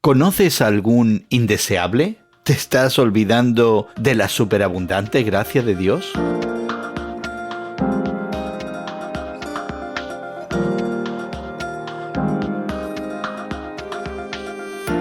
¿Conoces algún indeseable? ¿Te estás olvidando de la superabundante gracia de Dios?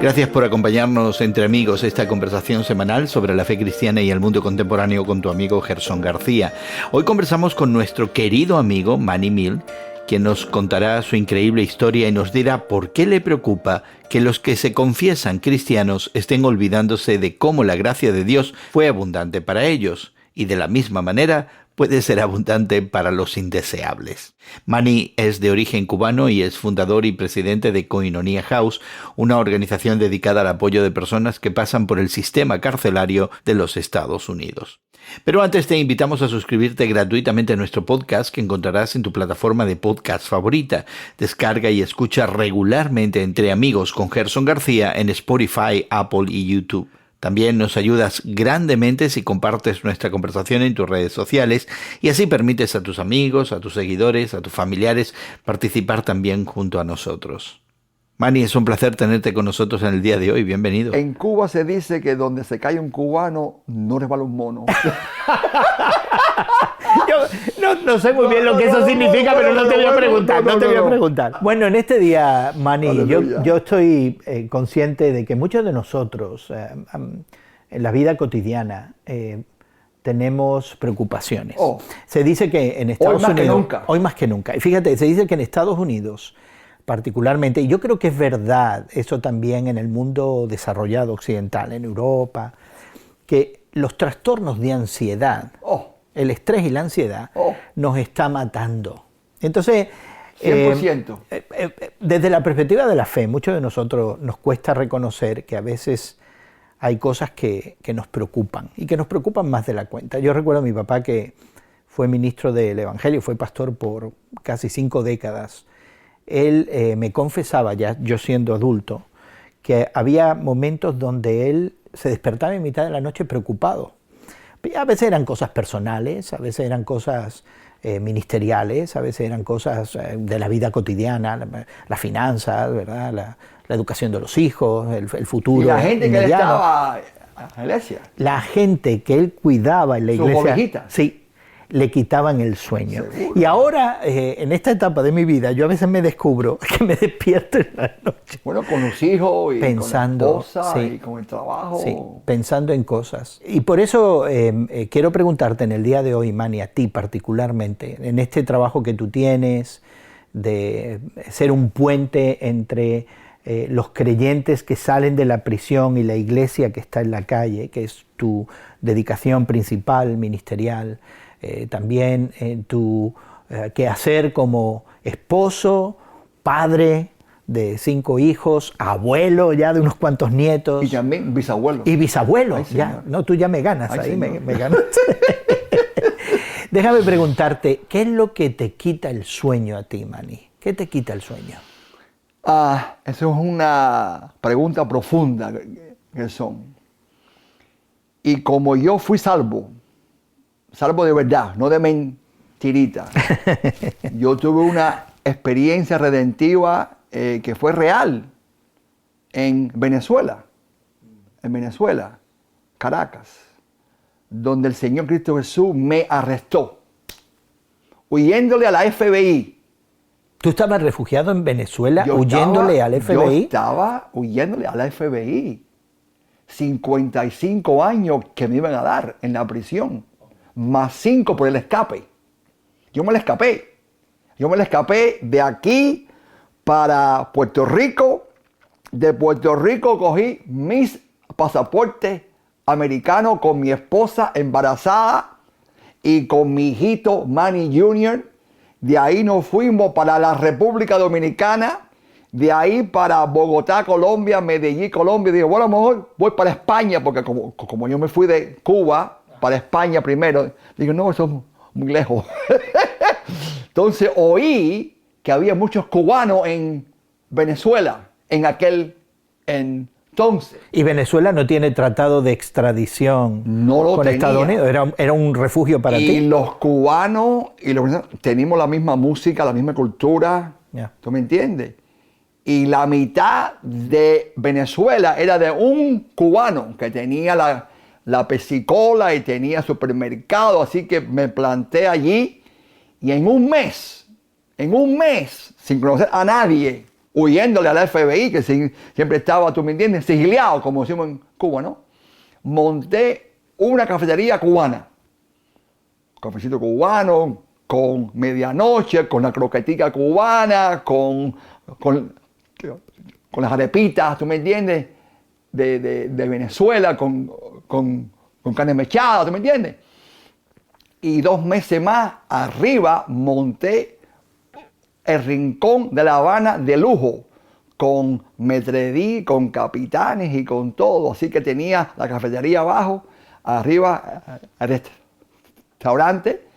Gracias por acompañarnos entre amigos esta conversación semanal sobre la fe cristiana y el mundo contemporáneo con tu amigo Gerson García. Hoy conversamos con nuestro querido amigo Manny Mill, quien nos contará su increíble historia y nos dirá por qué le preocupa que los que se confiesan cristianos estén olvidándose de cómo la gracia de Dios fue abundante para ellos y de la misma manera puede ser abundante para los indeseables. Manny es de origen cubano y es fundador y presidente de Koinonia House, una organización dedicada al apoyo de personas que pasan por el sistema carcelario de los Estados Unidos. Pero antes te invitamos a suscribirte gratuitamente a nuestro podcast que encontrarás en tu plataforma de podcast favorita. Descarga y escucha regularmente Entre Amigos con Gerson García en Spotify, Apple y YouTube. También nos ayudas grandemente si compartes nuestra conversación en tus redes sociales y así permites a tus amigos, a tus seguidores, a tus familiares participar también junto a nosotros. Manny, es un placer tenerte con nosotros en el día de hoy. Bienvenido. En Cuba se dice que donde se cae un cubano no resbala un mono. Yo no sé muy bien lo que eso significa, pero no te voy a preguntar. Bueno, en este día, Manny, yo estoy consciente de que muchos de nosotros en la vida cotidiana tenemos preocupaciones. Se dice que en Estados Unidos, hoy más que nunca, y fíjate, se dice que en Estados Unidos particularmente, y yo creo que es verdad eso también en el mundo desarrollado occidental, en Europa, que los trastornos de ansiedad, el estrés y la ansiedad, nos está matando. Entonces, 100%. Desde la perspectiva de la fe, muchos de nosotros nos cuesta reconocer que a veces hay cosas que nos preocupan, y que nos preocupan más de la cuenta. Yo recuerdo a mi papá, que fue ministro del Evangelio, fue pastor por casi 5 décadas. Él me confesaba, ya yo siendo adulto, que había momentos donde él se despertaba en mitad de la noche preocupado. A veces eran cosas personales, a veces eran cosas ministeriales, a veces eran cosas de la vida cotidiana, las finanzas, ¿verdad? La educación de los hijos, el futuro. Y la gente inmediato. Que él estaba en la iglesia. La gente que él cuidaba en la iglesia. Sus ovejitas. Sí. Le quitaban el sueño. Seguro. Y ahora, en esta etapa de mi vida, yo a veces me descubro que me despierto en la noche. Bueno, con los hijos y pensando, con la esposa y con el trabajo. Sí, pensando en cosas. Y por eso quiero preguntarte en el día de hoy, Manny, a ti particularmente, en este trabajo que tú tienes, de ser un puente entre los creyentes que salen de la prisión y la iglesia que está en la calle, que es tu dedicación principal, ministerial, también en tu quehacer como esposo, padre de 5 hijos, abuelo ya de unos cuantos nietos. Y también bisabuelo. Y bisabuelo, Ay, ya. No, tú ya me ganas. Ay, ahí, me ganaste. Déjame preguntarte, ¿qué es lo que te quita el sueño a ti, Manny? ¿Qué te quita el sueño? Eso es una pregunta profunda, Gerson. Y como yo fui salvo de verdad, no de mentirita. Yo tuve una experiencia redentiva que fue real en Venezuela, Caracas, donde el Señor Cristo Jesús me arrestó, huyéndole a la FBI. ¿Tú estabas refugiado en Venezuela huyéndole al FBI? Yo estaba huyéndole a la FBI. 55 años que me iban a dar en la prisión. Más 5 por el escape. Yo me la escapé de aquí para Puerto Rico. De Puerto Rico cogí mis pasaportes americanos con mi esposa embarazada y con mi hijito Manny Jr. De ahí nos fuimos para la República Dominicana. De ahí para Bogotá, Colombia, Medellín, Colombia. Digo, bueno, a lo mejor voy para España, porque como yo me fui de Cuba para España primero, digo, no, eso es muy lejos. Entonces oí que había muchos cubanos en Venezuela en aquel entonces. Y Venezuela no tiene tratado de extradición con Estados Unidos, era un refugio para ti. Y los cubanos y los venezolanos tenemos la misma música, la misma cultura, ¿tú me entiendes? y la mitad de Venezuela era de un cubano que tenía la pesicola y tenía supermercado, así que me planté allí y en un mes, sin conocer a nadie, huyéndole al FBI, que siempre estaba, tú me entiendes, sigiliado, como decimos en Cuba, ¿no? Monté una cafetería cubana, cafecito cubano, con medianoche, con la croquetica cubana, con las arepitas, ¿tú me entiendes? De Venezuela, con carne mechada, ¿tú me entiendes? Y 2 meses más arriba monté el Rincón de La Habana de lujo, con metredí, con capitanes y con todo. Así que tenía la cafetería abajo, arriba el restaurante.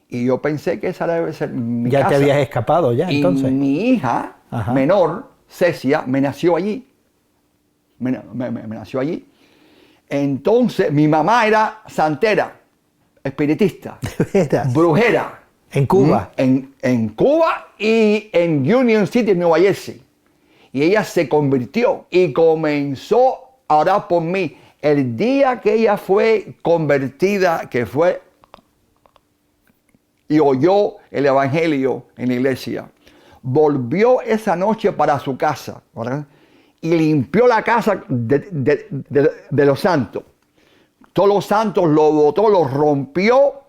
Y yo pensé que esa debe ser mi casa. Ya te habías escapado ya, entonces. Y mi hija menor, Cecia, me nació allí. Me nació allí. Entonces, mi mamá era santera, espiritista, brujera. ¿En Cuba? En Cuba y en Union City, Nueva Jersey. Y ella se convirtió y comenzó a orar por mí. El día que ella fue convertida, que fue y oyó el evangelio en la iglesia, volvió esa noche para su casa, ¿verdad? Y limpió la casa de los santos. Todos los santos lo botó, lo rompió,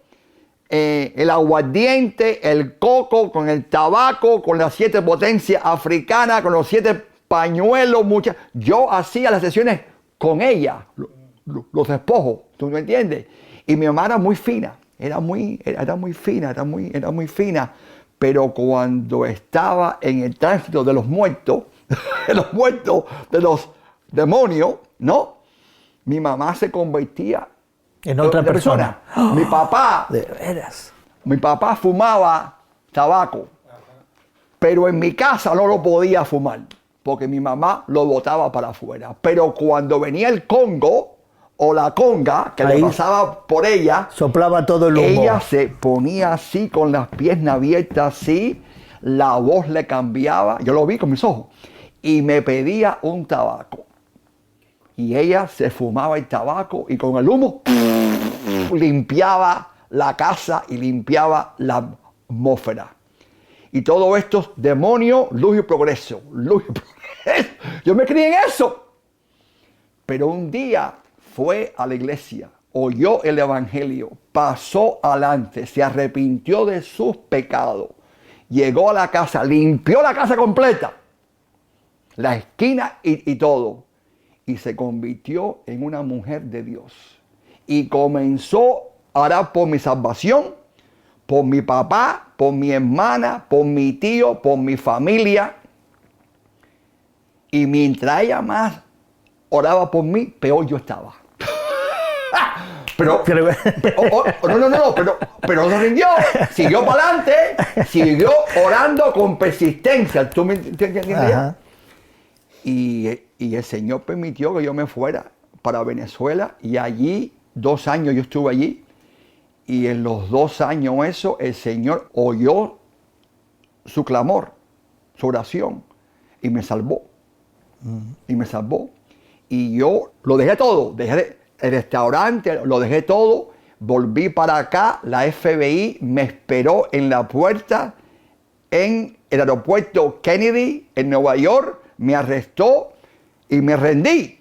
el aguardiente, el coco, con el tabaco, con las 7 potencias africanas, con los 7 pañuelos, muchas. Yo hacía las sesiones con ella, los despojos, ¿tú me entiendes? Y mi mamá era muy fina, era muy fina, pero cuando estaba en el tránsito de los muertos, de los demonios, ¿no? Mi mamá se convertía en otra persona. Mi papá, de veras. Mi papá fumaba tabaco, pero en mi casa no lo podía fumar, porque mi mamá lo botaba para afuera. Pero cuando venía el Congo o la conga, que ahí le pasaba por ella, soplaba todo el humo. Ella se ponía así, con las piernas abiertas así, la voz le cambiaba, yo lo vi con mis ojos, y me pedía un tabaco. Y ella se fumaba el tabaco y con el humo limpiaba la casa y limpiaba la atmósfera. Y todo esto, demonio, luz y progreso. Luz y progreso. Yo me crié en eso. Pero un día fue a la iglesia, oyó el evangelio, pasó adelante, se arrepintió de sus pecados, llegó a la casa, limpió la casa completa, la esquina y todo, y se convirtió en una mujer de Dios. Y comenzó a orar por mi salvación, por mi papá, por mi hermana, por mi tío, por mi familia. Y mientras ella más oraba por mí, peor yo estaba. Pero no se rindió, siguió para adelante, siguió orando con persistencia. ¿Tú me entiendes? Y el Señor permitió que yo me fuera para Venezuela, y allí 2 años yo estuve allí, y en los 2 años eso, el Señor oyó su clamor, su oración, y me salvó. Y me salvó. Y yo lo dejé todo, dejé el restaurante, lo dejé todo, volví para acá, la FBI me esperó en la puerta, en el aeropuerto Kennedy, en Nueva York, me arrestó y me rendí.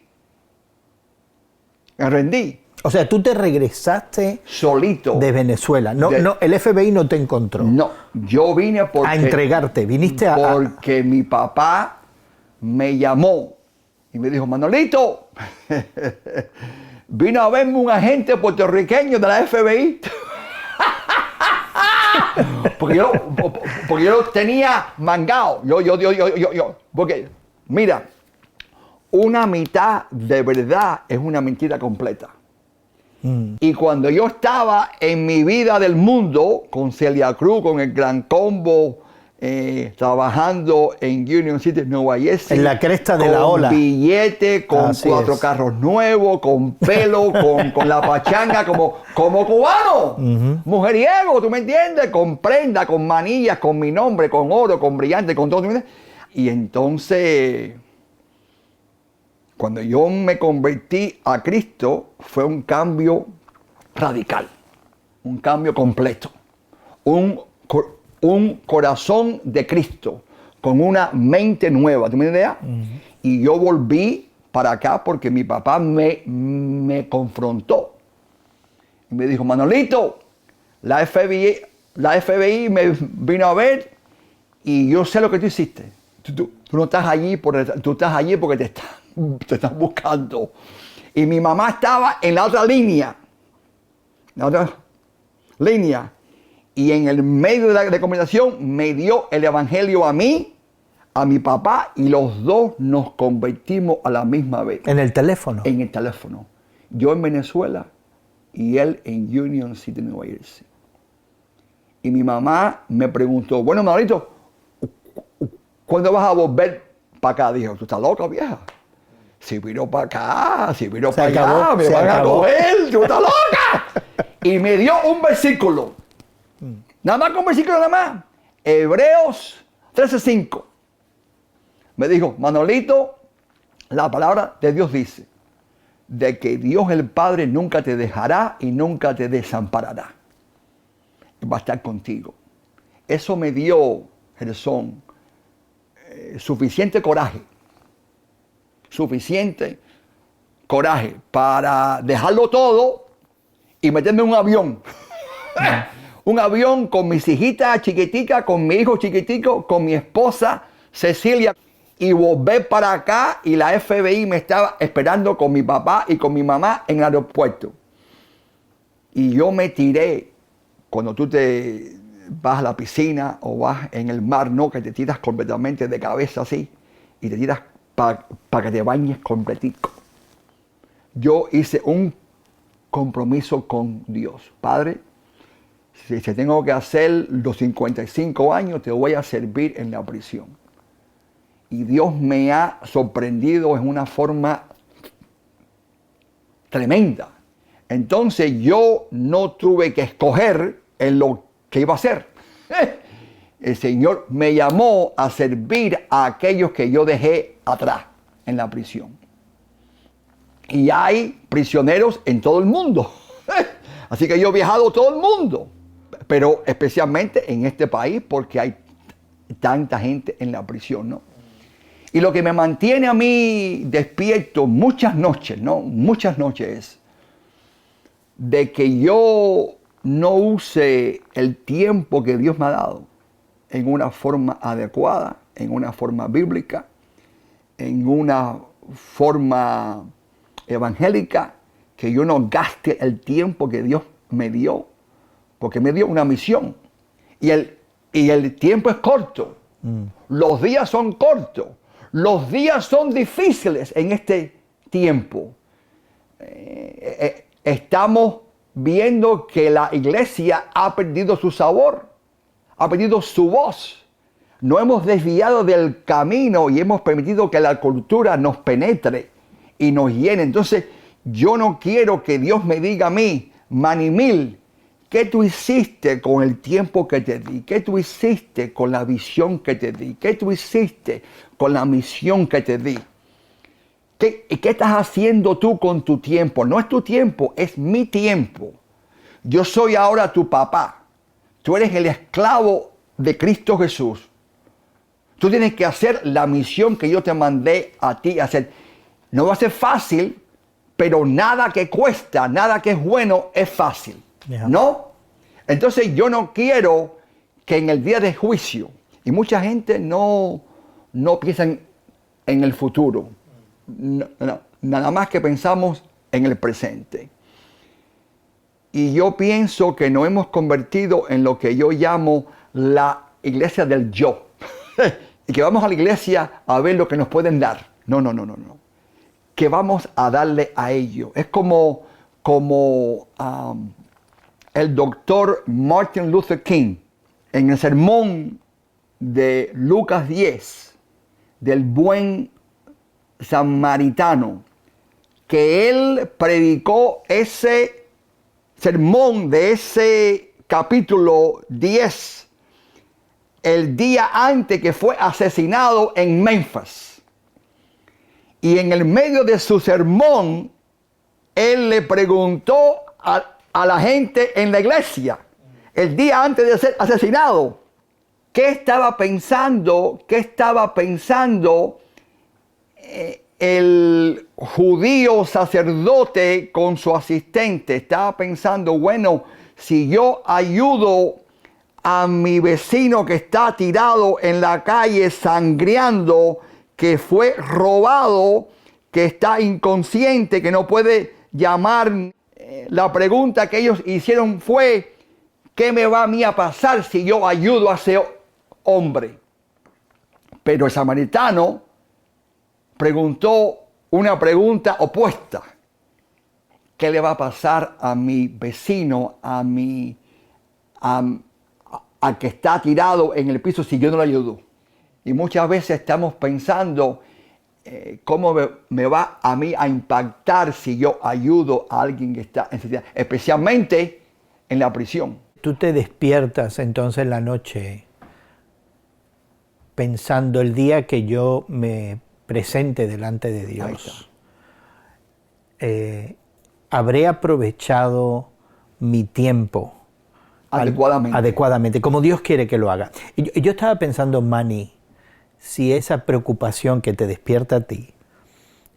Me rendí. O sea, tú te regresaste solito de Venezuela. No, el FBI no te encontró. No, yo vine porque, a entregarte, viniste porque mi papá me llamó y me dijo: Manolito, vino a verme un agente puertorriqueño de la FBI. porque yo lo tenía mangado. Porque, mira, una mitad de verdad es una mentira completa. Y cuando yo estaba en mi vida del mundo, con Celia Cruz, con el Gran Combo, trabajando en Union City, Nueva Jersey. En la cresta de la ola. Con billete, con 4 carros nuevos, con pelo, con la pachanga, como cubano. Mujeriego, ¿tú me entiendes? Con prenda, con manillas, con mi nombre, con oro, con brillante, con todo. ¿Tú me entiendes? Y entonces, cuando yo me convertí a Cristo, fue un cambio radical, un cambio completo, un corazón de Cristo, con una mente nueva, ¿tú me entiendes? Y yo volví para acá porque mi papá me confrontó. Y me dijo, Manolito, la FBI me vino a ver y yo sé lo que tú hiciste. Tú no estás allí, tú estás allí porque te están buscando. Y mi mamá estaba en la otra línea. Y en el medio de la conversación me dio el evangelio a mí, a mi papá, y los dos nos convertimos a la misma vez. ¿En el teléfono? En el teléfono. Yo en Venezuela y él en Union City, Nueva Jersey. Y mi mamá me preguntó, bueno, Manolito, ¿cuándo vas a volver para acá? Dijo, ¿tú estás loca, vieja? Si vino para acá, me van a coger, tú estás loca. Y me dio un versículo. Nada más con versículo, nada más. Hebreos 13:5. Me dijo, Manolito, la palabra de Dios dice, de que Dios el Padre nunca te dejará y nunca te desamparará. Va a estar contigo. Eso me dio, Gerson, suficiente coraje para dejarlo todo y meterme en un avión. Un avión con mis hijitas chiquiticas, con mi hijo chiquitico, con mi esposa Cecilia, y volver para acá, y la FBI me estaba esperando con mi papá y con mi mamá en el aeropuerto. Y yo me tiré, cuando tú te vas a la piscina o vas en el mar, ¿no? Que te tiras completamente de cabeza así, y te tiras para que te bañes completico. Yo hice un compromiso con Dios. Padre, si tengo que hacer los 55 años, te voy a servir en la prisión. Y Dios me ha sorprendido en una forma tremenda. Entonces yo no tuve que escoger en lo que iba a hacer. El Señor me llamó a servir a aquellos que yo dejé atrás en la prisión. Y hay prisioneros en todo el mundo. Así que yo he viajado todo el mundo. Pero especialmente en este país porque hay tanta gente en la prisión, ¿no? Y lo que me mantiene a mí despierto muchas noches, ¿no? Muchas noches es de que yo no use el tiempo que Dios me ha dado en una forma adecuada, en una forma bíblica, en una forma evangélica, que yo no gaste el tiempo que Dios me dio, porque me dio una misión. Y el tiempo es corto. Los días son cortos. Los días son difíciles en este tiempo. Estamos viendo que la iglesia ha perdido su sabor, ha perdido su voz. No hemos desviado del camino y hemos permitido que la cultura nos penetre y nos llene. Entonces, yo no quiero que Dios me diga a mí, Manny Mill, ¿qué tú hiciste con el tiempo que te di? ¿Qué tú hiciste con la visión que te di? ¿Qué tú hiciste con la misión que te di? ¿Qué estás haciendo tú con tu tiempo? No es tu tiempo, es mi tiempo. Yo soy ahora tu papá. Tú eres el esclavo de Cristo Jesús. Tú tienes que hacer la misión que yo te mandé a ti hacer. No va a ser fácil, pero nada que cuesta, nada que es bueno es fácil. Yeah. ¿No? Entonces yo no quiero que en el día de juicio, y mucha gente no piensa en el futuro, no, nada más que pensamos en el presente. Y yo pienso que nos hemos convertido en lo que yo llamo la iglesia del yo. Y que vamos a la iglesia a ver lo que nos pueden dar. No. Que vamos a darle a ellos. Es como el doctor Martin Luther King en el sermón de Lucas 10 del buen samaritano, que él predicó ese sermón de ese capítulo 10 el día antes que fue asesinado en Memphis. Y en el medio de su sermón, él le preguntó a la gente en la iglesia, el día antes de ser asesinado, ¿qué estaba pensando el judío sacerdote con su asistente? Estaba pensando, bueno, si yo ayudo a mi vecino que está tirado en la calle sangreando, que fue robado, que está inconsciente, que no puede llamar, la pregunta que ellos hicieron fue, ¿qué me va a mí a pasar si yo ayudo a ese hombre? Pero el samaritano preguntó una pregunta opuesta. ¿Qué le va a pasar a mi vecino, al que está tirado en el piso si yo no lo ayudo? Y muchas veces estamos pensando, ¿cómo me va a mí a impactar si yo ayudo a alguien que está en necesidad? Especialmente en la prisión. Tú te despiertas entonces en la noche pensando el día que yo me presente delante de Dios. Habré aprovechado mi tiempo adecuadamente, como Dios quiere que lo haga. Y yo estaba pensando, Manny, si esa preocupación que te despierta a ti,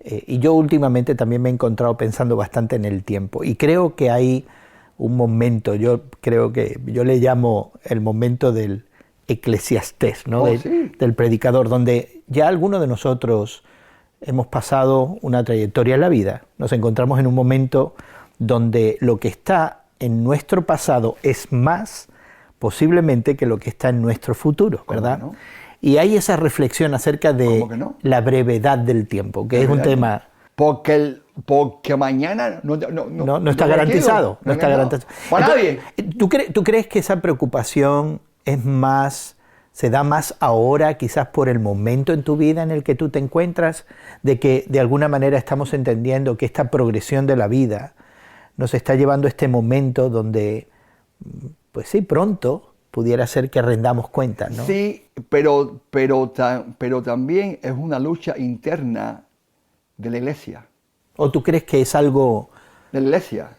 y yo últimamente también me he encontrado pensando bastante en el tiempo, y creo que hay un momento, yo creo que yo le llamo el momento del Eclesiastés, ¿no? Del predicador, donde ya algunos de nosotros hemos pasado una trayectoria en la vida, nos encontramos en un momento donde lo que está en nuestro pasado es más posiblemente que lo que está en nuestro futuro, ¿verdad? ¿Cómo no? Y hay esa reflexión acerca de la brevedad del tiempo, que es un tema... Porque mañana no está garantizado. No está garantizado. Para nadie. ¿Tú crees que esa preocupación se da más ahora, quizás por el momento en tu vida en el que tú te encuentras, de que de alguna manera estamos entendiendo que esta progresión de la vida nos está llevando a este momento donde, pues sí, pronto pudiera ser que rendamos cuenta, ¿no? Sí, pero también es una lucha interna de la iglesia. ¿O tú crees que es algo de la iglesia?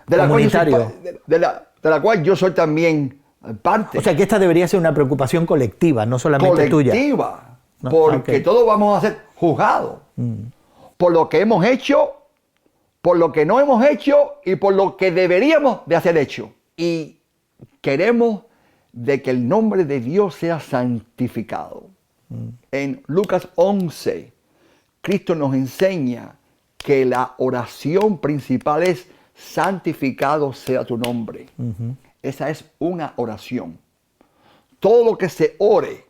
Comunitario. De la cual yo soy también parte. O sea, que esta debería ser una preocupación colectiva, no solamente tuya. Colectiva, porque todos vamos a ser juzgados por lo que hemos hecho, por lo que no hemos hecho y por lo que deberíamos de hacer hecho. Y queremos de que el nombre de Dios sea santificado. En Lucas 11, Cristo nos enseña que la oración principal es santificado sea tu nombre. Esa es una oración. Todo lo que se ore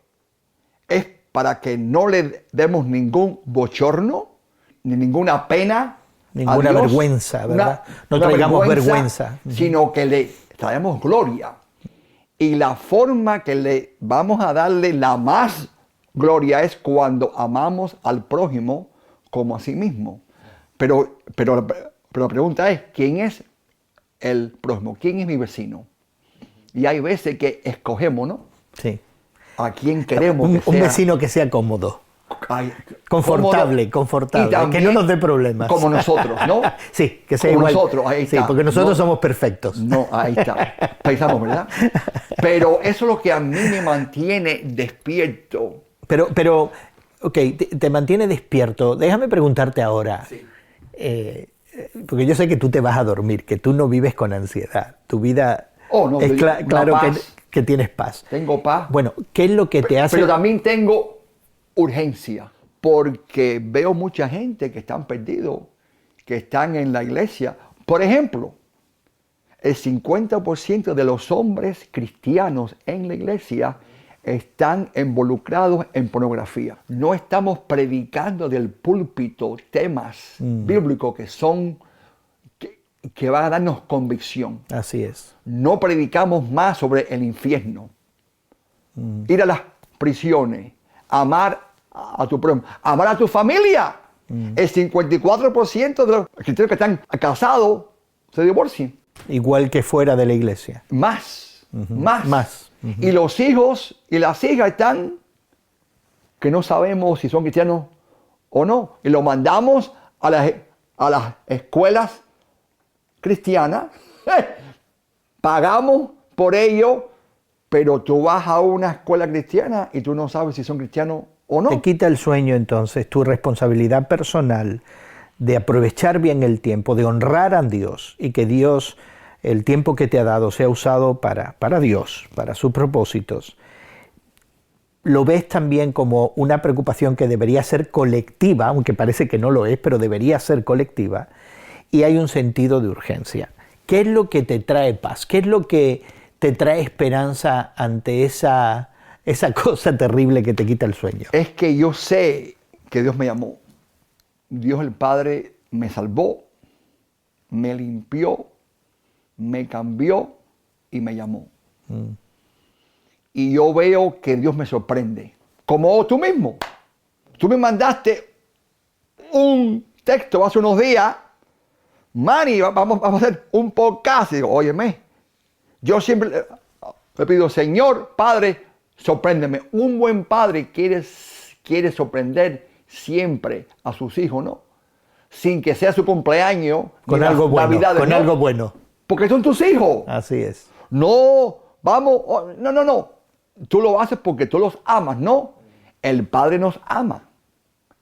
es para que no le demos ningún bochorno, ni ninguna pena, ninguna vergüenza, ¿verdad? No traigamos vergüenza, sino que le traemos gloria. Y la forma que le vamos a darle la más gloria es cuando amamos al prójimo como a sí mismo. Pero la pregunta es, ¿quién es el prójimo? ¿Quién es mi vecino? Y hay veces que escogemos, ¿no? Sí. A quién queremos un vecino que sea cómodo. Confortable, que no nos dé problemas. Como nosotros, ¿no? Sí, que sea como igual. Nosotros, ahí está. Sí, porque nosotros somos perfectos. No, ahí está. Pensamos, ¿verdad? Pero eso es lo que a mí me mantiene despierto. Pero ok, te mantiene despierto. Déjame preguntarte ahora. Sí. Porque yo sé que tú te vas a dormir, que tú no vives con ansiedad. Tu vida es claro que tienes paz. Tengo paz. Bueno, ¿qué es lo que te hace...? Pero también tengo urgencia, porque veo mucha gente que están perdidos, que están en la iglesia. Por ejemplo, el 50% de los hombres cristianos en la iglesia están involucrados en pornografía. No estamos predicando del púlpito temas bíblicos que van a darnos convicción. Así es. No predicamos más sobre el infierno. Ir a las prisiones, amar a tu prójimo, amar a tu familia. El 54% de los cristianos que están casados se divorcian. Igual que fuera de la iglesia. Más. Y los hijos y las hijas están que no sabemos si son cristianos o no. Y lo mandamos a las escuelas cristianas. Pagamos por ello, pero tú vas a una escuela cristiana y tú no sabes si son cristianos o no. Te quita el sueño entonces, tu responsabilidad personal de aprovechar bien el tiempo, de honrar a Dios y que Dios, el tiempo que te ha dado, sea usado para Dios, para sus propósitos. Lo ves también como una preocupación que debería ser colectiva, aunque parece que no lo es, pero debería ser colectiva, y hay un sentido de urgencia. ¿Qué es lo que te trae paz? ¿Qué es lo que te trae esperanza ante esa cosa terrible que te quita el sueño? Es que yo sé que Dios me llamó. Dios el Padre me salvó, me limpió, me cambió y me llamó. Y yo veo que Dios me sorprende. Como tú mismo. Tú me mandaste un texto hace unos días. Manny, vamos a hacer un podcast. Y digo, óyeme, yo siempre le pido, Señor, Padre, sorpréndeme. Un buen padre quiere sorprender siempre a sus hijos, ¿no? Sin que sea su cumpleaños. Con algo bueno, Navidades, con ¿no? algo bueno. Porque son tus hijos. Así es. No, vamos, no. Tú lo haces porque tú los amas, ¿no? El Padre nos ama.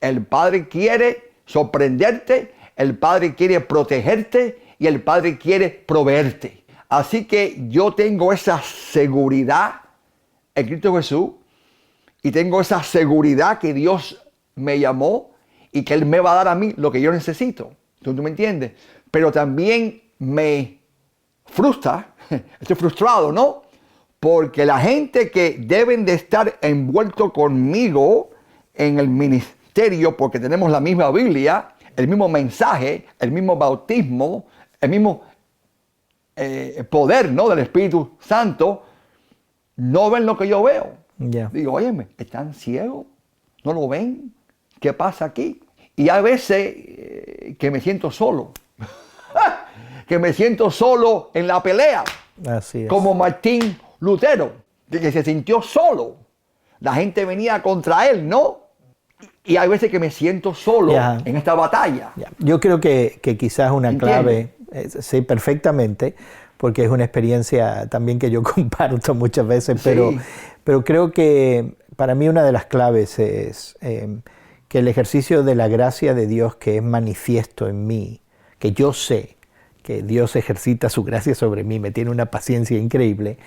El Padre quiere sorprenderte, el Padre quiere protegerte y el Padre quiere proveerte. Así que yo tengo esa seguridad en Cristo Jesús y tengo esa seguridad que Dios me llamó y que Él me va a dar a mí lo que yo necesito. ¿Tú me entiendes? Pero también me frustra, estoy frustrado, ¿no? Porque la gente que deben de estar envuelto conmigo en el ministerio, porque tenemos la misma Biblia, el mismo mensaje, el mismo bautismo, el mismo poder, ¿no? Del Espíritu Santo, no ven lo que yo veo. Yeah. Digo, óyeme, ¿están ciegos? ¿No lo ven? ¿Qué pasa aquí? Y hay veces que me siento solo. Que me siento solo en la pelea. Así es. Como Martín Lutero, que se sintió solo. La gente venía contra él, ¿no? Y hay veces que me siento solo en esta batalla. Yo creo que quizás una clave, sí, perfectamente, porque es una experiencia también que yo comparto muchas veces, pero creo que para mí una de las claves es que el ejercicio de la gracia de Dios que es manifiesto en mí, que yo sé que Dios ejercita su gracia sobre mí, me tiene una paciencia increíble,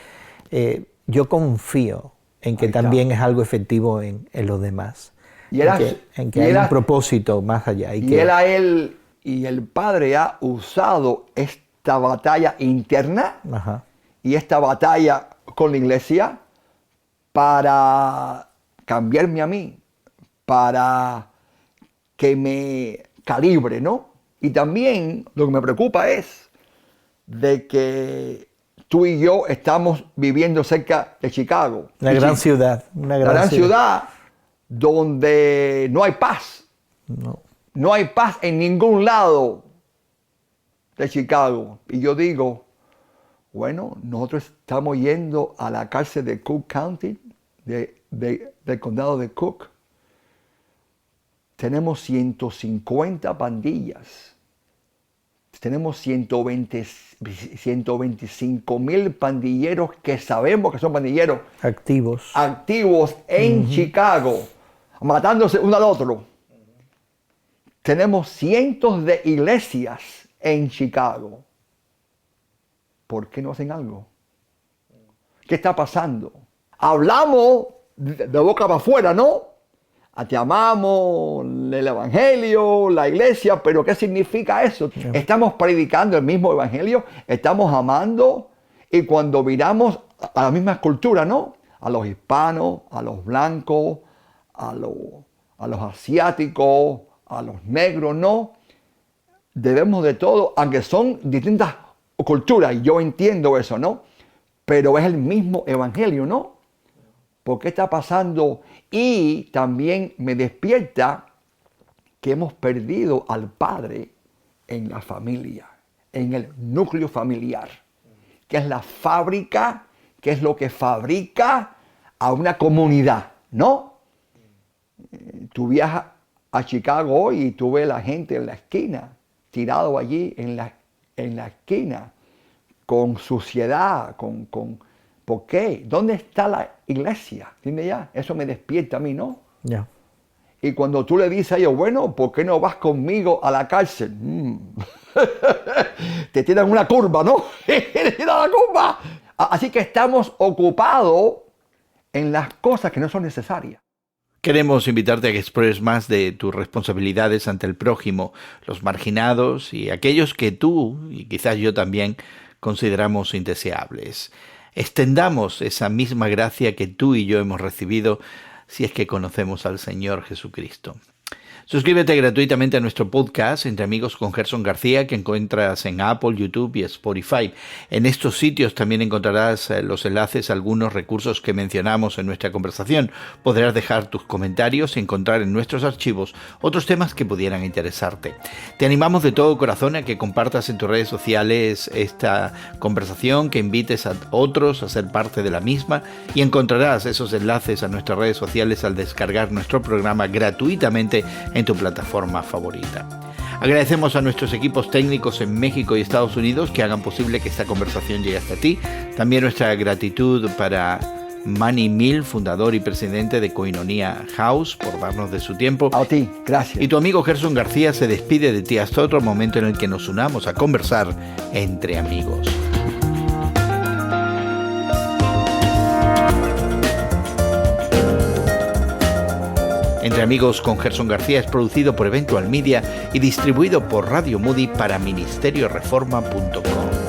yo confío en que también es algo efectivo en los demás. En que hay un propósito más allá. Y el Padre ha usado esta batalla interna y esta batalla con la iglesia para cambiarme a mí, para que me calibre, ¿no? Y también lo que me preocupa es de que tú y yo estamos viviendo cerca de Chicago. Una gran ciudad. Una gran ciudad donde no hay paz. No hay paz en ningún lado de Chicago. Y yo digo, bueno, nosotros estamos yendo a la cárcel de Cook County, del condado de Cook. Tenemos 150 pandillas. Tenemos 125,000 pandilleros que sabemos que son pandilleros activos en Chicago, matándose uno al otro. Tenemos cientos de iglesias en Chicago. ¿Por qué no hacen algo? ¿Qué está pasando? Hablamos de boca para afuera, ¿no? Te amamos, el evangelio, la iglesia, pero ¿qué significa eso? Estamos predicando el mismo evangelio, estamos amando, y cuando miramos a las mismas culturas, ¿no? A los hispanos, a los blancos, a los asiáticos, a los negros, ¿no? Debemos de todo, aunque son distintas culturas, y yo entiendo eso, ¿no? Pero es el mismo evangelio, ¿no? ¿Por qué está pasando? Y también me despierta que hemos perdido al padre en la familia, en el núcleo familiar, que es la fábrica qué es lo que fabrica a una comunidad, ¿no? Tú viajas a Chicago hoy y tú ves la gente en la esquina, tirado allí en la esquina, con suciedad, ¿por qué? ¿Dónde está la iglesia? Dime ya, eso me despierta a mí, ¿no? Ya. Y cuando tú le dices a ellos, bueno, ¿por qué no vas conmigo a la cárcel? Te tiran una curva, ¿no? ¡Te tiran la curva! Así que estamos ocupados en las cosas que no son necesarias. Queremos invitarte a que explores más de tus responsabilidades ante el prójimo, los marginados y aquellos que tú, y quizás yo también, consideramos indeseables. Extendamos esa misma gracia que tú y yo hemos recibido si es que conocemos al Señor Jesucristo. Suscríbete gratuitamente a nuestro podcast Entre Amigos con Gerson García, que encuentras en Apple, YouTube y Spotify. En estos sitios también encontrarás los enlaces a algunos recursos que mencionamos en nuestra conversación. Podrás dejar tus comentarios y encontrar en nuestros archivos otros temas que pudieran interesarte. Te animamos de todo corazón a que compartas en tus redes sociales esta conversación, que invites a otros a ser parte de la misma, y encontrarás esos enlaces a nuestras redes sociales al descargar nuestro programa gratuitamente en tu plataforma favorita. Agradecemos a nuestros equipos técnicos en México y Estados Unidos que hagan posible que esta conversación llegue hasta ti. También nuestra gratitud para Manny Mill, fundador y presidente de Koinonia House, por darnos de su tiempo. A ti, gracias. Y tu amigo Gerson García se despide de ti hasta otro momento en el que nos unamos a conversar entre amigos. Entre Amigos con Gerson García es producido por Eventual Media y distribuido por Radio Moody para ministerioreforma.com.